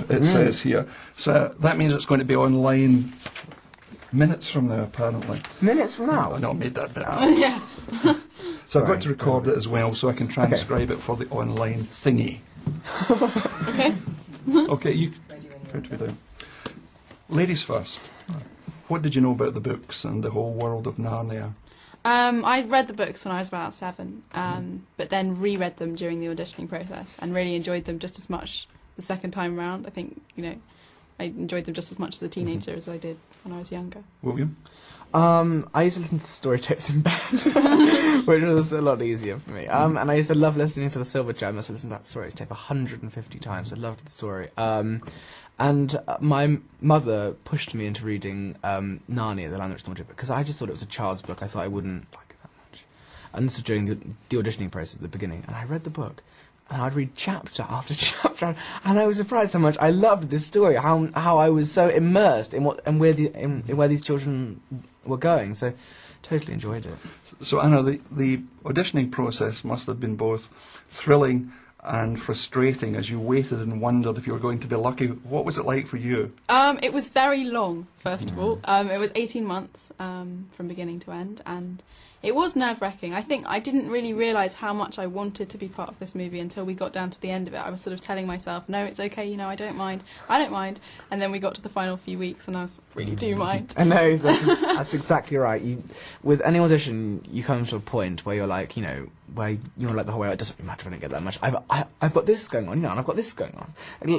it says here. So that means it's going to be online minutes from now, apparently. Minutes from now? I know, I made that bit up. Yeah. So I've got to record it as well so I can transcribe it for the online thingy. Okay. Okay, you go to be down. Ladies first. What did you know about the books and the whole world of Narnia? I read the books when I was about 7, but then reread them during the auditioning process and really enjoyed them just as much the second time round. I think, I enjoyed them just as much as a teenager as I did when I was younger. William? I used to listen to story tapes in bed, which was a lot easier for me. And I used to love listening to the Silverchair. I must have listened to that story tape 150 times. I loved the story. And my mother pushed me into reading Narnia, the Land Which Thorns because I just thought it was a child's book. I thought I wouldn't like it that much. And this was during the auditioning process at the beginning. And I read the book, and I'd read chapter after chapter, and I was surprised how much I loved this story. How I was so immersed in where these children were going. So, totally enjoyed it. So Anna, the auditioning process must have been both thrilling and frustrating as you waited and wondered if you were going to be lucky. What was it like for you? It was very long, first of all. It was 18 months from beginning to end, and it was nerve-wracking. I think I didn't really realise how much I wanted to be part of this movie until we got down to the end of it. I was sort of telling myself, no, it's okay, I don't mind. And then we got to the final few weeks and I was, really do mind. I know, that's exactly right. With any audition, you come to a point where you're like, where you're like the whole way, it doesn't really matter if I don't get that much. I've got this going on, and I've got this going on.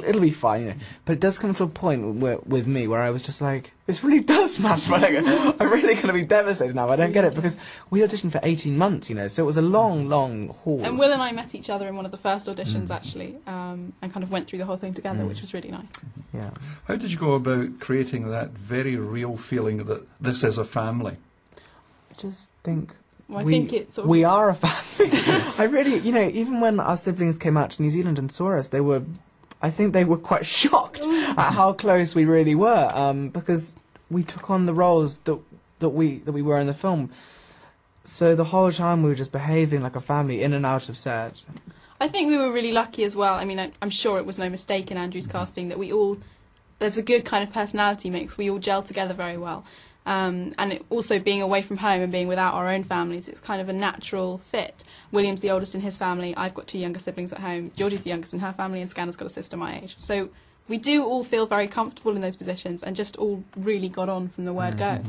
It'll be fine, But it does come to a point with me where I was just like, this really does matter. I'm really going to be devastated now if I don't get it, because we auditioned for 18 months, so it was a long, long haul. And Will and I met each other in one of the first auditions, actually, and kind of went through the whole thing together, which was really nice. Yeah. How did you go about creating that very real feeling that this is a family? I just think... Well, I think it's sort of we are a family. I really, even when our siblings came out to New Zealand and saw us, I think they were quite shocked at how close we really were, because we took on the roles that we were in the film. So the whole time we were just behaving like a family, in and out of set. I think we were really lucky as well. I mean, I'm sure it was no mistake in Andrew's casting that there's a good kind of personality mix. We all gel together very well. And also being away from home and being without our own families, it's kind of a natural fit. William's the oldest in his family, I've got 2 younger siblings at home, Georgie's the youngest in her family, and Scanner's got a sister my age. So we do all feel very comfortable in those positions and just all really got on from the word go.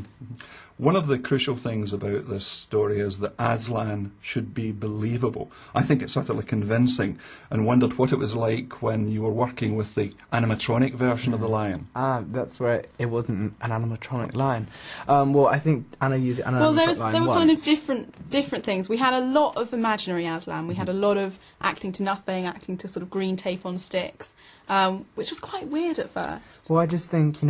One of the crucial things about this story is that Aslan should be believable. I think it's utterly convincing, and wondered what it was like when you were working with the animatronic version of the lion. That's where it wasn't an animatronic lion. Well, I think Anna used an animatronic lion once. Well, there were kind of different things. We had a lot of imaginary Aslan. We had a lot of acting to nothing, acting to sort of green tape on sticks, which was quite weird at first. Well, I just think,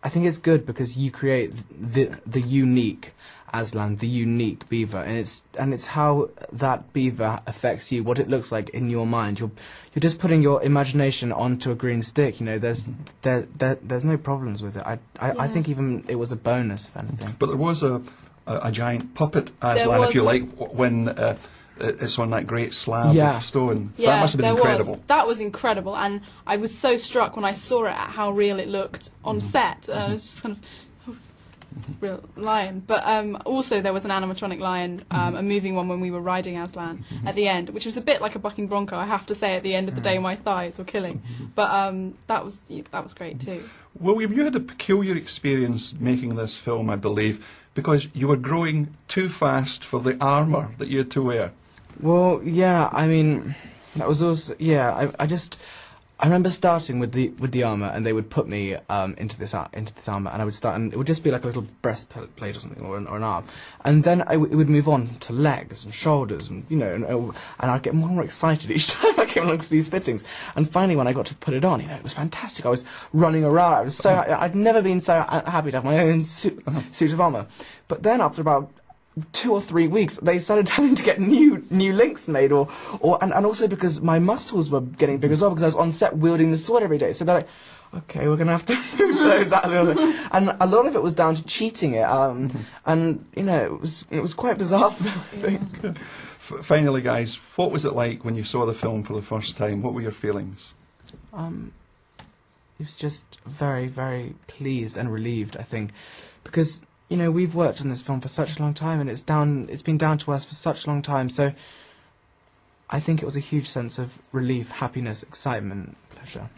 I think it's good because you create the unique Aslan, the unique beaver, and it's how that beaver affects you, what it looks like in your mind. You're just putting your imagination onto a green stick. There's no problems with it. I think even it was a bonus, if anything. But there was a giant puppet Aslan, if you like, when it's on that great slab of stone. So that must have been incredible. That was incredible, and I was so struck when I saw it at how real it looked on set. It was just kind of real lion. But also there was an animatronic lion, a moving one when we were riding Aslan at the end, which was a bit like a bucking bronco, I have to say. At the end of the day, my thighs were killing. But that was great too. William, you had a peculiar experience making this film, I believe, because you were growing too fast for the armour that you had to wear. Well, yeah, I mean, that was also, I remember starting with the armour, and they would put me into this armour, and I would start, and it would just be like a little breastplate or something, or an arm, and then it would move on to legs and shoulders, and and I'd get more and more excited each time I came along to these fittings, and finally when I got to put it on, it was fantastic. I was running around. I was I'd never been so happy to have my own suit of armour, but then after about 2 or 3 weeks, they started having to get new links made, and also because my muscles were getting bigger as well, because I was on set wielding the sword every day. So they're like, okay, we're going to have to move those out a little bit. And a lot of it was down to cheating it, and it was quite bizarre for them, I think. Finally, guys, what was it like when you saw the film for the first time? What were your feelings? was just very, very pleased and relieved, I think, because, you know, we've worked on this film for such a long time, and it's been down to us for such a long time, so I think it was a huge sense of relief, happiness, excitement, pleasure.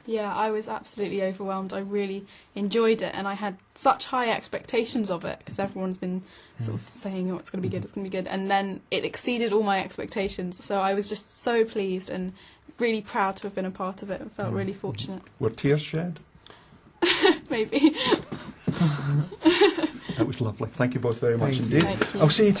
Yeah, I was absolutely overwhelmed. I really enjoyed it, and I had such high expectations of it, because everyone's been sort of saying, oh, it's going to be good, it's going to be good, and then it exceeded all my expectations, so I was just so pleased and really proud to have been a part of it, and felt really fortunate. Were tears shed? Maybe. That was lovely. Thank you both very much Thank you. indeed. Thank you. I'll see you tomorrow.